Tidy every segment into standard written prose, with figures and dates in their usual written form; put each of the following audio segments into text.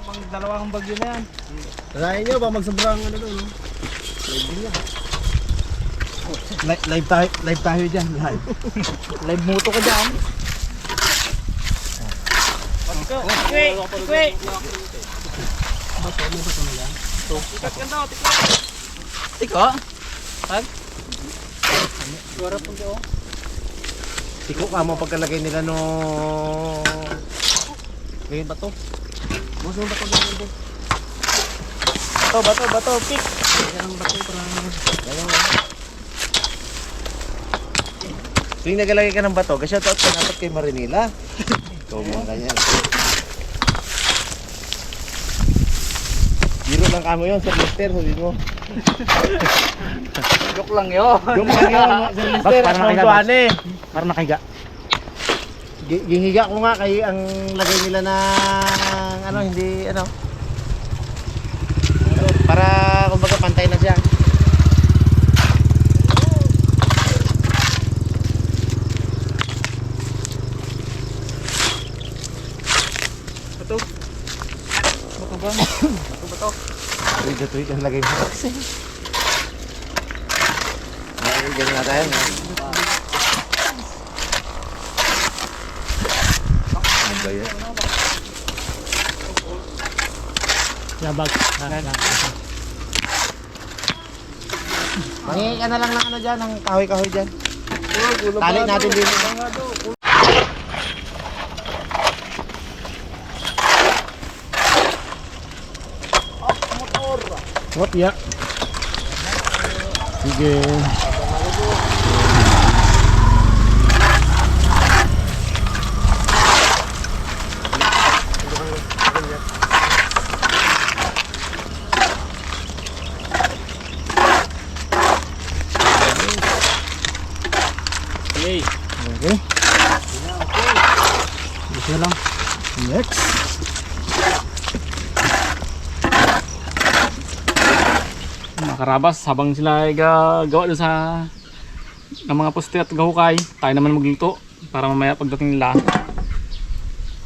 Pang dalawang bagyo na yan. Kaya nyo ba magsobrang ano doon? Live din yan. Live tayo dyan. Live. Live moto ka dyan. Okay. Tiko? Pag? Suara po siya. Tiko ka mo pagkalagay nila no. Ngayon ba to? Buso ba to ganyan to? Bato, pick. Kaya ang bato para tuwing nagalagay ka ng bato, kasi ito dapat kay Marinila. Ikaw mo ganyan. Biro lang kamo yun, Sir Mister, sabi mo. Joke lang yun. Yung lang yun, Sir Mister, Para nakahiga, ang eh. Para nakahiga. Gingiga ko nga kay ang lagay nila ng ano, hindi ano. Para kumbaga pantay na siya. Bato. Bato ba? Bato. Tuwid ang lagay mo kasi. Ay, ganyan natin. Ano ba yan? Labag. Mangingi ka na lang ng ano dyan, ng kahoy-kahoy dyan. Tali natin din. What ya? Sige. Okay. Okay. Isa lang. Next. Mga karabas, habang sila ay gawa doon sa ng mga poste at gahukay, tayo naman magluto para mamaya pagdating nila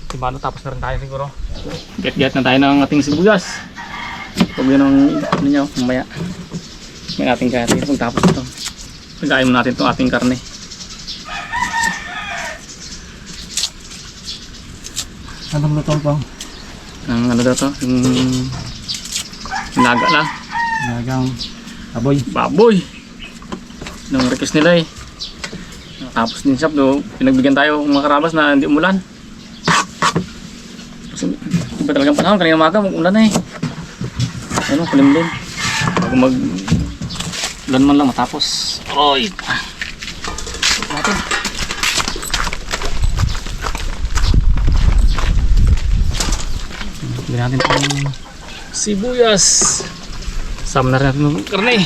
diba, tapos na rin tayo siguro. Get na tayo ng ating sibuyas. Pag yun ang ano nyo, mamaya may ating kaya pagtapos ito pagayin mo natin itong ating karne. Anong luto po? Ang ano daw to, yung laga lang. Nagang aboy. Baboy. Nung request nila eh. Tapos din siya, pinagbigyan tayo mga karabas na hindi umulan. Kasi iba talagang panahon, kanina umaga mag-ulan na eh. Ano, kulimlim. Bago mag-ulan man lang matapos. Oy! Natin. Bigyan natin itong sibuyas. Sama na rin natin ng karne.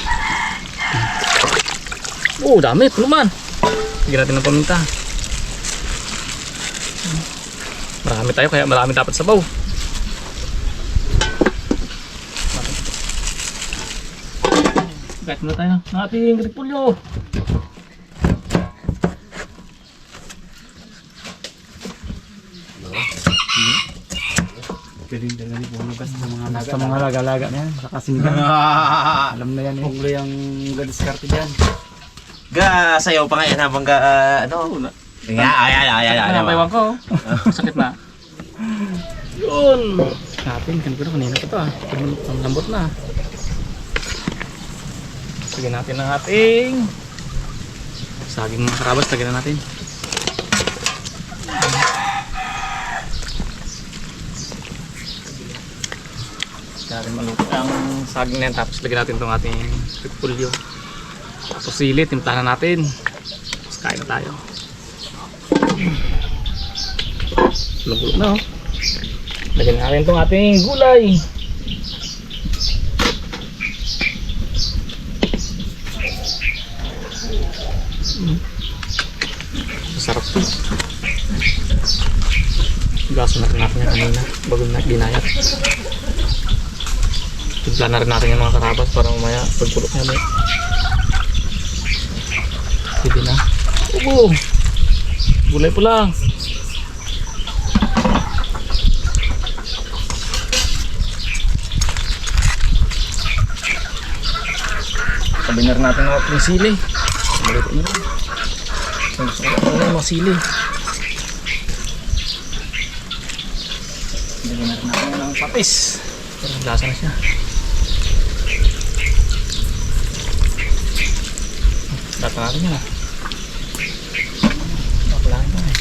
Oh, dami. Puno man. Bigyan natin ng paminta. Marami tayo kaya marami dapat sabaw. Kahit na tayo ng ating repolyo. Pwede din ganun po lugas sa mga Sa mga laga-laga na yan. Saka sinigang. Alam na yan eh. Punglo yung gadiskarte dyan. Ga, sayaw pa nga yan habang ga, ano? Ayan. Napaywan ko. Sakit na. Yun. Natin. Kanina pa ito ah. Ang lambot na. Lagyan natin ng ating saging mga karabas. Lagyan na natin. Natin maluto ang saging na yan. Tapos lagyan natin itong ating repolyo. Tapos sili, timplahan na natin. Tapos kain na tayo. Lugulog na oh. Lagyan natin itong ating gulay. Masarap to. Gaso na rin natin yan kanina bago na ginayat. Timpla na rin natin yung mga karabas para mamaya pagpulok niya may sige na. Ubo! Gulay pula. Sabi na rin natin ng ating sili. Malito na rin. Gusto ko na yung mga sili. Lagyan natin natin ng patis. Pero lasa na siya. Lata natin yan. Bakulahin na eh.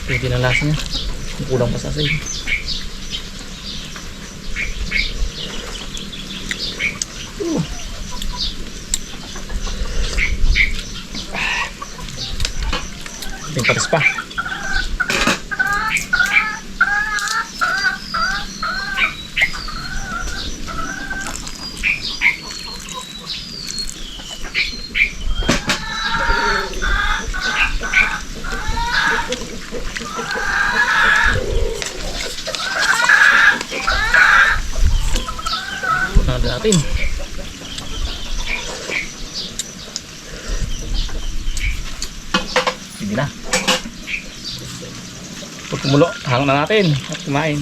Pwede na lasa niya. Kulang pa sa asin. Yung patis pa. Punan natin. Hindi na. Pag kumulo, hang na natin at kumain.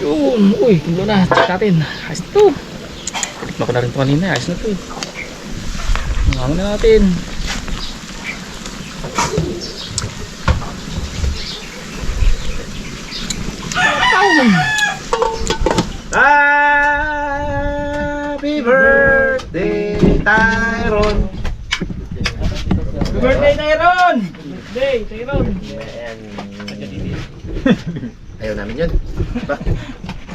Yun, uy, kumulo na. Check natin. Ayos na ito. Tikman ko na rin ito kanina. Ayos na ito eh. Hang na natin. Happy birthday, Tyron! Happy birthday, Tyron! Birthday, Tyron! Ayan. Ayaw namin yun. Ba?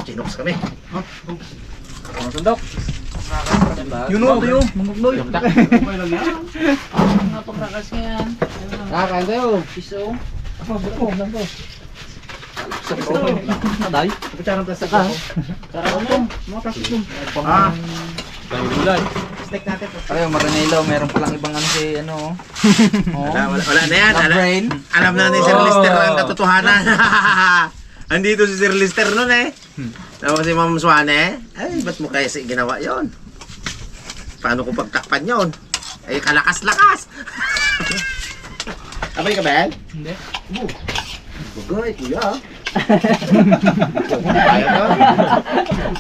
Chinox kami. Mga sundok. Yun o, tayo. Mangugnoy. Napakrakas nga yan. Kakain tayo. Piso. Aday. Kutsarang plastic ka. Karamo. Mga plastic mo. Ah, Steak natin. Ayaw, Maranelo. Meron palang ibang ano si ano. Oh. wala na yan. Love brain. Alam na ni Sir Lister ang katotohanan. Andito si Sir Lister nun eh. Tapos si Ma'am Swane, ay, ba't mo kaya ginawa yon? Paano ko pagtakpan yon? Ay, kalakas-lakas. Abay ka ba yan? Hindi. Bagay, kuya. Kaya ka?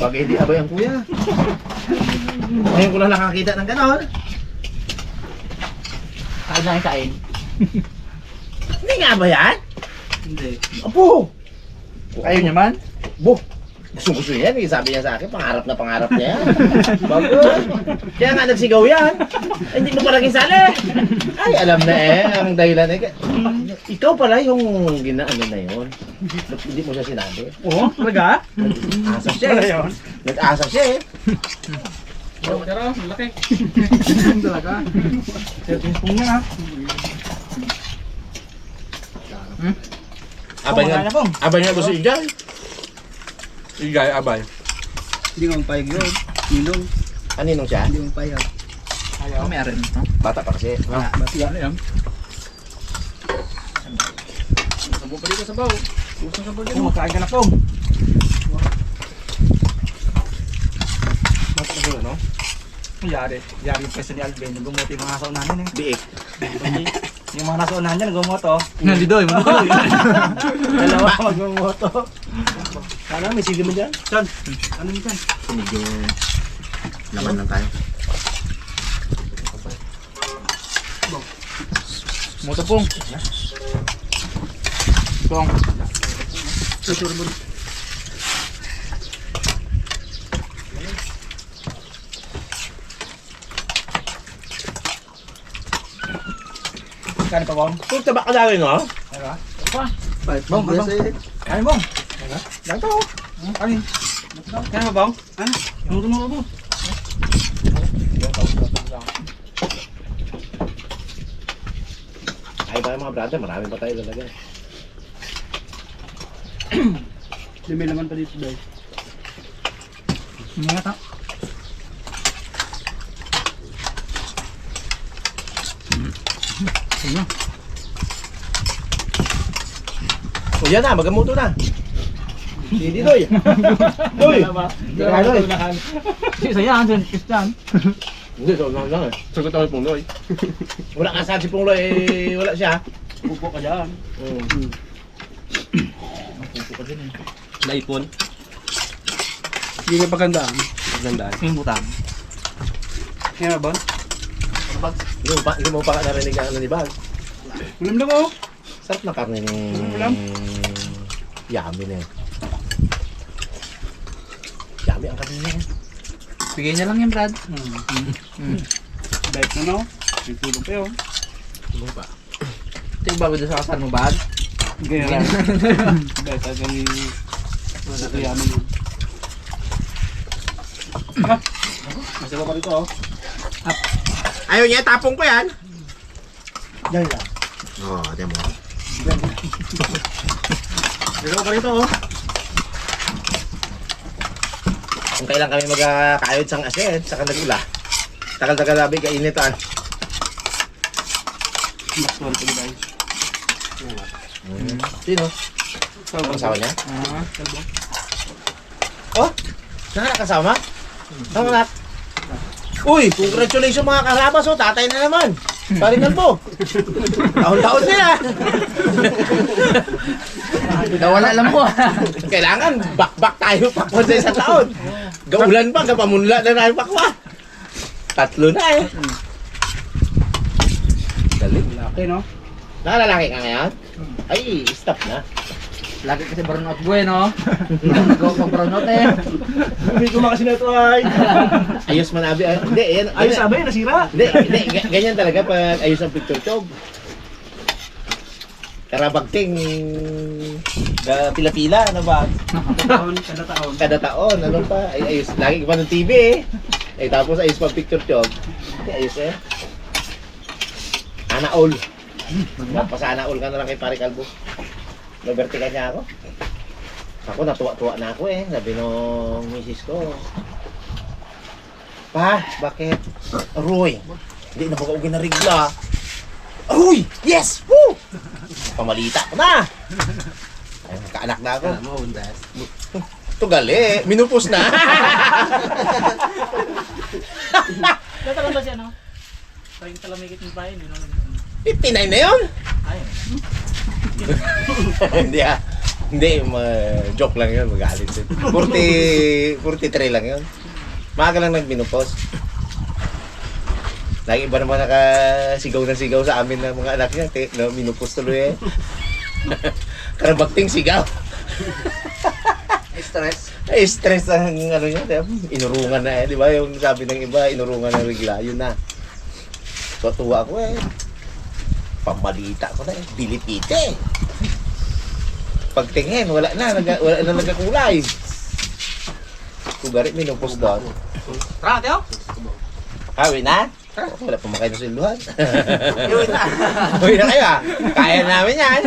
Bagay, hindi abay ang kuya. Ngayon ko lang nakakita ng ganon. Kain na kain. Hindi nga ba yan? Hindi. Apo! Ayaw niya man? Bo! Gusto niya yan. Sabi niya sa akin, pangarap niya yan. Bago. Kaya nga nagsigaw yan. Ay, hindi mo pa naging sali. Ay, alam na eh. Ang dahilan eh. Ikaw pala yung ginaano na yun. Ba't hindi mo siya sinabi? Oo, talaga? Nag-asap siya eh. Nag-asap siya eh. Pero, malaki. Talaga. Teaspoon na ha. Abay nga gusto i-jay. Igay, abay. Hindi nga magpayag yun. Ninong. Aninong siya? Hindi magpayag. Ayaw. Meron. Bata pa kasi. Batiya na yan. Sabaw pa dito, sabaw. Usang sabaw dyan. Kumakain ka na po. Bata pa no? Yari yung pwesto ni Alvin. Gumuti yung mga nasa unahan yan eh. Biik. Yung mga nasa unahan dyan, gumuto. Nandito eh, manutoy. Dalawa magumuto. Sana may sige mo dyan. Son, ano mo dyan? Medyo laman lang tayo. Mutapong. Pong. Tuturbon. Kano pa, Bong? Kung tabak ka dali no? Bong, Bong. Kano, Bong? Lang to. Kanin. Kano ba, Bong? Ano? Ano mo ba? Ay ba mga brother, marami pa tayo talaga. May naman pa dito, Day. Mga ta. O yan na, magamuto na. Si Didoy. Doy. Doy. Isa yan, John Christian. Hindi, so lang eh. Sagot ako yung Pungloy. Wala ka sa si Pungloy, eh, wala siya. Pupo ka dyan. Naipon. Hindi ka pagandaan. Magandaan. Yung butang. Kaya ba? Hindi mo pa narinig ang ano ni Bal. Ulam lang oh. Sarap na karne ni... Ulam? Yummy na yun. Yummy ang karne niya. Bigay niya lang yan, Brad. Diet na no? May tulong pa yun. Ito yung bago doon sa kasal mo, Brad. Ganyan lang. Diet at yung... Yaman yun. Masarap pa rito oh. Ayaw niya, tapong ko yan. Ganyan lang. Oo, oh, mo. Masarap pa rito oh. Kung kailan kami magkakayod sang asin, sa kanagula. Takal-takal labi, kainitan. Masarap pa rito. Sino? Ang asawa niya? Kalbo. Oh? Saan ka kasama? Ang anak? Uy, congratulations mga karabas oh, tatay na naman. Paringal po. Taon-taon na yan. Nawala lang po. Kailangan bakbak tayo pakwan sa isang taon. Gaulan pa, kapamunla na tayo pakwa. 3 na eh. Galing. Laki no? Nakalalaki ka ngayon? Ay, stop na. Lagi kasi burnout bueno. Nagawa pang burnout eh. Hindi ko makasi na ito ay. Ayos man abi. Hindi, yan. Ayos abay, nasira. Hindi, ganyan talaga pag ayos ang picture job. Karabagting pila-pila, ano ba? Kada taon. Kada taon, ano pa? Ay, ayos. Lagi pa ng TV eh. Eh, tapos ayos pa picture job. Hindi, ayos eh. Ana all. Magpasana all ka na lang kay Pare Calvo. Nabertikan niya ako. Ako natuwa-tuwa na ako eh. Sabi nung misis ko. Pa, bakit? Aroy, hindi na baka na rigla. Aroy, yes! Woo! Pamalita ko na. Ay, kaanak na ako. Ito gali, minupos na. Natalan ba siya, no? Parang talamigit ng bahay, hindi naman. 59 na yun. Hindi ah. Hindi, joke lang yun, magalit din. 43 lang yun. Maaga lang nagminupos. Lagi ba naman nakasigaw na sigaw sa amin ng mga anak niya, no, minupos tuloy eh. Karabagting sigaw. Stress. Ay, stress ang ano niya, diba? Inurungan na eh, di ba? Yung sabi ng iba, inurungan ng rigla, yun na. Tuwa ako eh. Pamalita ko na eh, bilipite. Pagtingin, wala na nagkakulay. Kugarit, minupos doon. Tara, Teo. Uwi na? Wala pa makain na siluhan. Uwi na. Uwi na kayo ah. Kaya namin yan.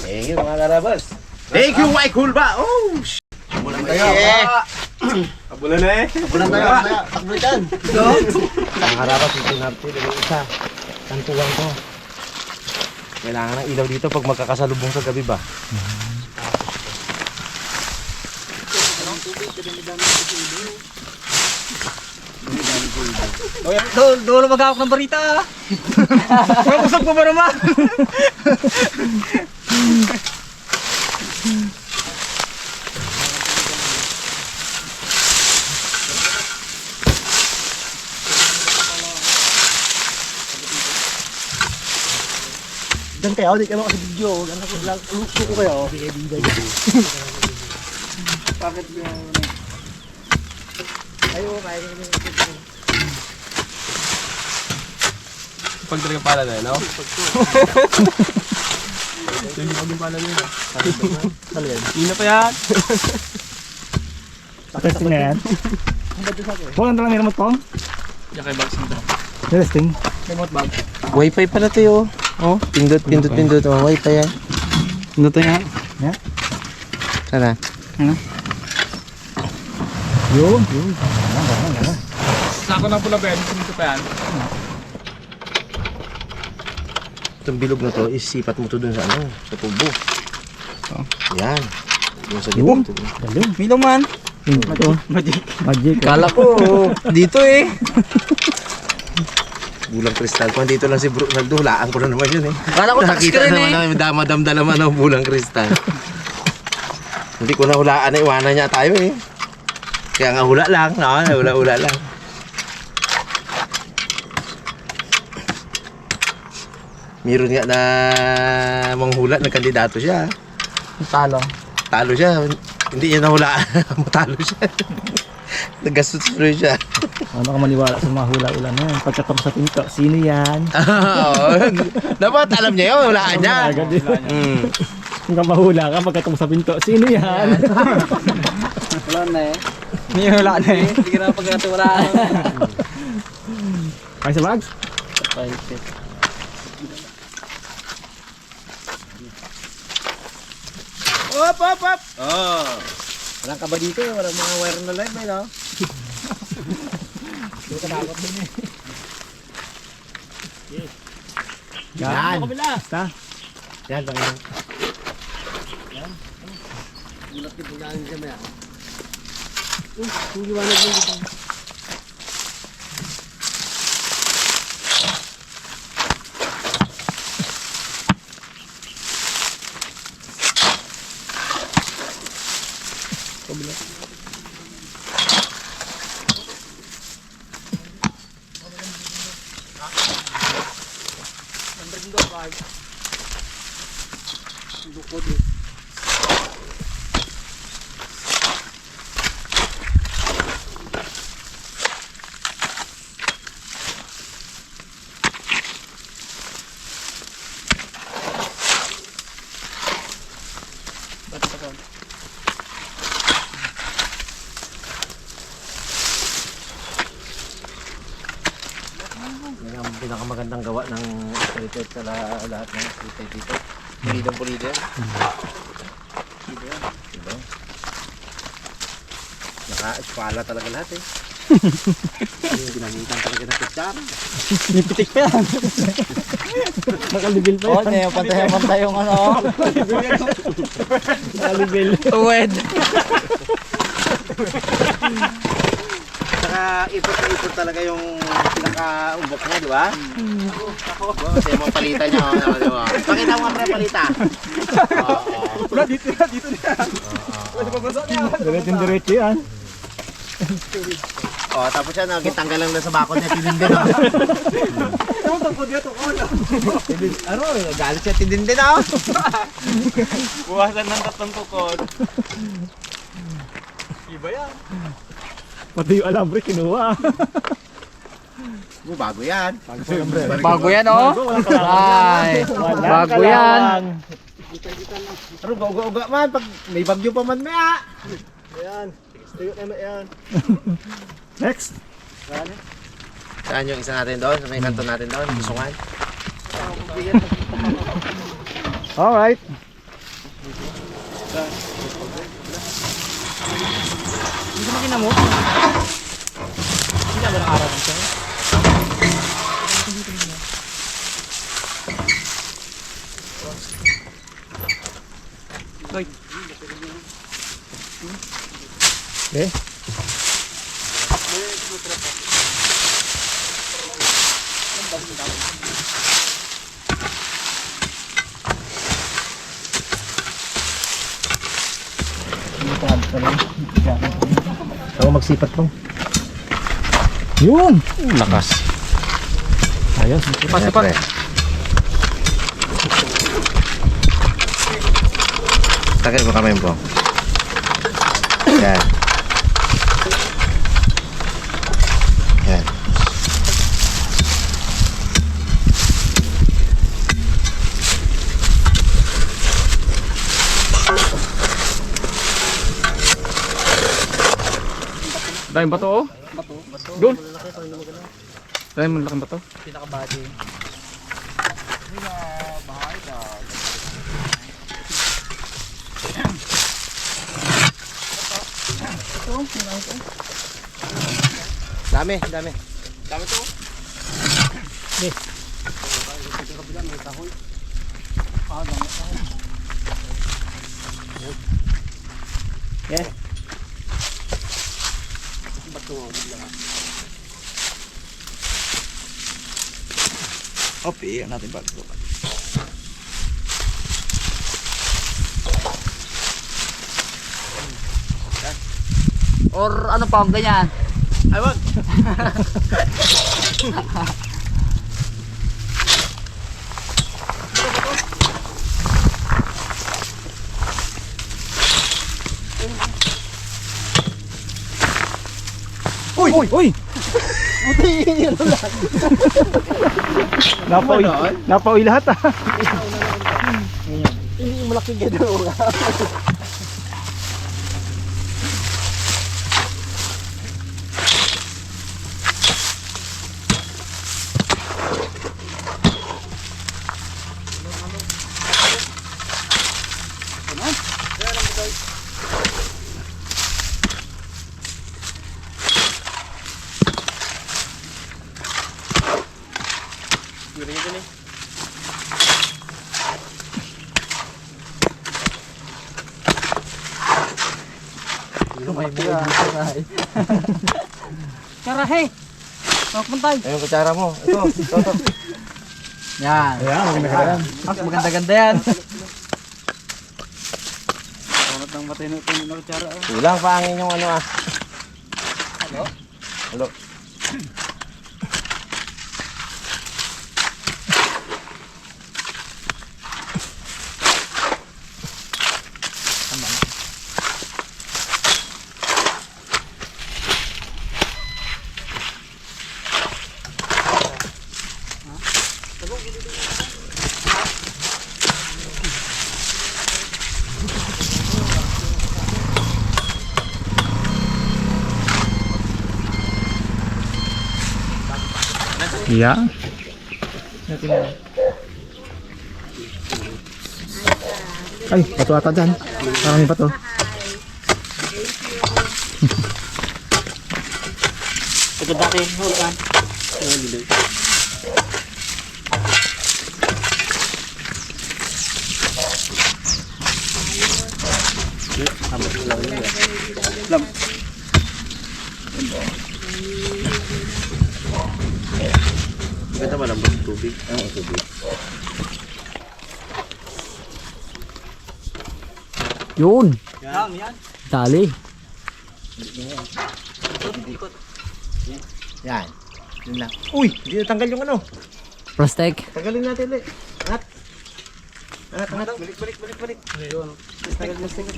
Thank you mga karabas. Thank you, White Cool ba? Oh, shit. Abulan tayo. Abulan na eh. Abulan tayo. Takbo dyan. Mga karabas, ito natin. Isa. Tantuan ko. Kailangan ng ilaw dito pag magkakasalubong sa gabi ba? Doon mag-hawak ng barita. Usap ko ba naman? Dan kayo, di kayo makasa video. Luto ko kayo. Bigay-bigay. Bakit ba yung... Ayaw, kaya nyo. Pag talaga pala na, no? Hindi pag pala nila. Ina pa yan. Testing na yan. Huwag ang talang remote phone? Diyan kay Bags nito. Testing. Remote bag. Wi-Fi pala to oh. Pindot. Oh, Wi-Fi yan. Ano to yan? Yan? Sana. Ano? Yun. Sako ng pula Ben, dito pa yan. Itong bilog na to, isipat mo to dun sa ano, sa tubo. Oh. Yan. Yung sa gitna. Milo man. Magic. Magic. Kala ko dito eh. Bulang kristal. Kung dito lang si Bro Naldo, hulaan ko na naman yun eh. Kala ko takas ka rin eh. naman damadamda naman ang bulang kristal. Hindi ko na hulaan na iwanan niya tayo eh. Kaya nga hula lang. No? Hula lang. Meron nga na manghula na kandidato siya. Talo. Talo siya. Hindi niya nahulaan. Matalo siya. Nagastos tuloy siya. Ano ka maniwala sa mga hula-hula na yan? Pagkatapos sa pinto, sino yan? Dapat alam niya yun. Hulaan niya. Agad yun. Mm. Kung ka mahula ka, pagkatapos sa pinto, sino yan? Wala na eh. May hula na eh. Hindi ka na pagkatiwalaan. Kaya sa bags? Op! Oh. Walang kaba dito. Walang mga wire na live. No? Yan. Basta. Yan. Panginoon. Yan ang pinakamagandang gawa ng street sa lahat ng street dito. Pulidang pulido yan. Diba? Naka-espala talaga lahat eh. Yung ginamitan talaga ng kutsara. Nipitik pa yan. Nakalibil pa Oo, yan. pantay yung ano. Nakalibil. Tuwed. Saka ipot talaga yung pinaka-umbok niya, di ba? Kasi yung mga palita niya, di ba? Pakita mo nga pre, palita. Wala, dito na. Diretso yan. Oh, tapos yan, nagitanggal lang na sa bakod niya, tinindin na. Ano, galit siya, tinindin na. Buwasan ng tatlong tukod. Iba yan. Pati yung alambre kinuha. Bago yan. Bago yan oh. Ay, bago yan. Pero uga-uga man, pag may bagyo pa man maya. Next. Saan yung isa natin doon? Sa may kanto natin doon? Kusungan? Alright. Hindi ka makina mo? Hindi ba ng araw nito? Okay. Ako magsipat to. Yun. Lakas. Ayos. Pasipat. Tagay mo kamay mo. Yan. Yan. Daming bato oh. Doon. Daming malaking bato. Pinakabati. Dami, dami. Dami to. Yes. Opi, natin bago. Or ano pa, ganyan. Ay, wag. Uy! Napauwi lahat ah. Hindi malaki gano'n. Karahe! Tawag mo tayo. Ayun, kutsara mo. Ito. Yan. Ayan, maganda yan. Mas maganda-ganda yan. Kulang pa ang inyong ano ah. Halo? Yeah. Ay, pato ata dyan. Marami pato. Agad natin, hulkan. Ganda malambot tubig. Tubig. Yun. Yan. Tali. Yan. Yun lang. Uy! Hindi natanggal yung ano. Plastic. Tagalin natin ulit. Angat. Angat. Balik. Ayun. Tagal plastic.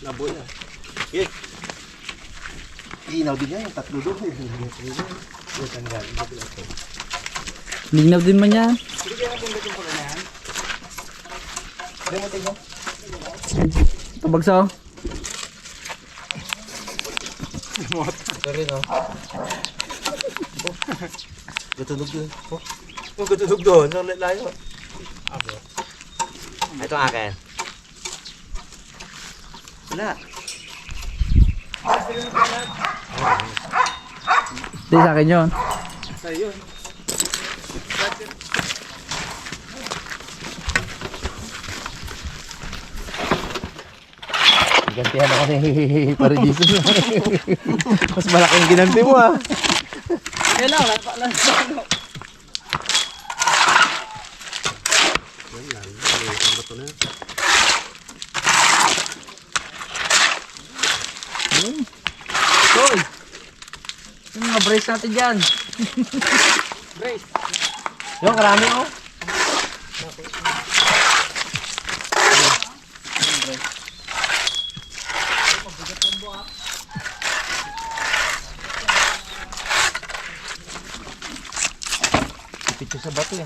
Labo na. Okay. Inaw din yan. Yung tatlo doon. Yung tanggal. Linaw din man yan. Tabagsaw. Ito rin oh. Gatunog doon. Oh, gatunog doon. Ang layo. Ito ang akin. Wala. Di sa akin yun. Gantihan ako ni Pare Jesus. Mas malaking ginanti mo ah. Yan lang, lang. Hoy! Yung mga brace natin dyan. Brace. Yung karami oh. Picture sa bato eh.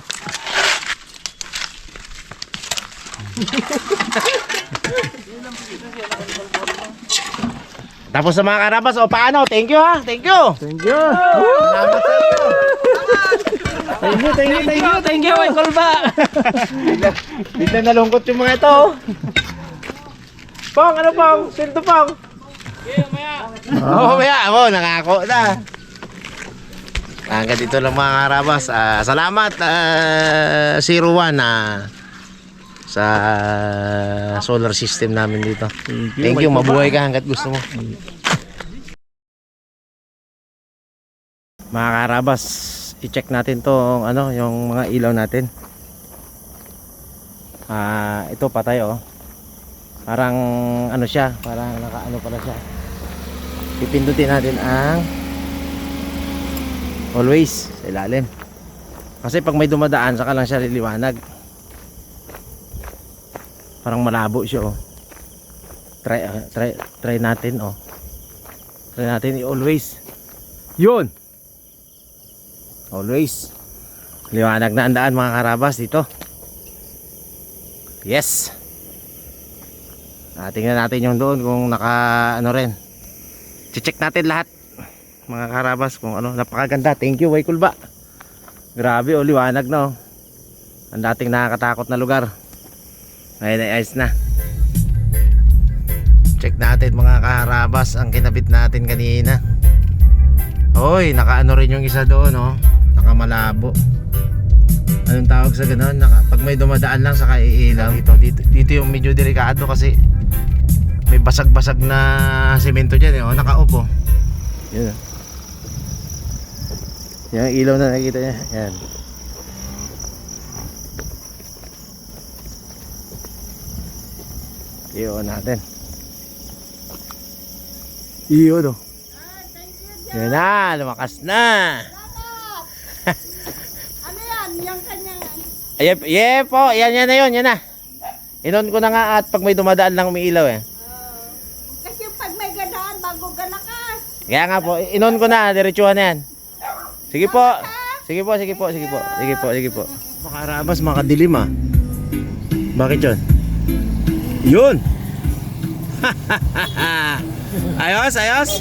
Tapos sa mga karabas, o paano? Thank you ha, thank you. Thank you. Salamat sa inyo. Thank you, Michael ba? Bigla nalungkot yung mga ito. Pong, ano pong? Sildo pong. Oo, maya. Oo, nangako na. Hanggang dito lang mga karabas. Salamat, 01 na sa solar system namin dito. Thank you, mabuhay ka hanggat gusto mo. Mga karabas, i-check natin tong ano, yung mga ilaw natin. Ito patay oh. Parang ano siya, parang nakaano pala siya. Pipindutin natin ang always sa ilalim. Kasi pag may dumadaan, saka lang siya liliwanag. Parang malabo siya oh. Try natin oh. Try natin i-always. Yun. Always. Liwanag na ang daan mga karabas dito. Yes. Tingnan natin yung doon kung naka ano rin. Check natin lahat mga karabas kung ano. Napakaganda. Thank you Waykulba. Grabe oh, liwanag na oh. Ang dating nakakatakot na lugar. Ngayon ay ayos na. Check natin mga karabas ang kinabit natin kanina. Hoy, nakaano rin yung isa doon oh. Nakamalabo. Anong tawag sa gano'n? Pag may dumadaan lang saka iilaw. Dito yung medyo delikado kasi may basag-basag na semento dyan eh. Naka-off oh. Yun oh. Yung ilaw na nakikita niya. Yan. Iyon natin. Iyon oh. Yan na, lumakas na. Ano yan? Yung kanyang... Yeah po, yan na yun, yan na. Inon ko na nga at pag may dumadaan lang umiilaw eh. Kasi pag may gadaan, bago galakas. Kaya nga po, inon ko na, diretsuhan na yan. Sige po. Sige po, sige po, sige po. Sige po, sige po. Makarabas, makadilim ah. Bakit yun? Yun! Ayos, ayos.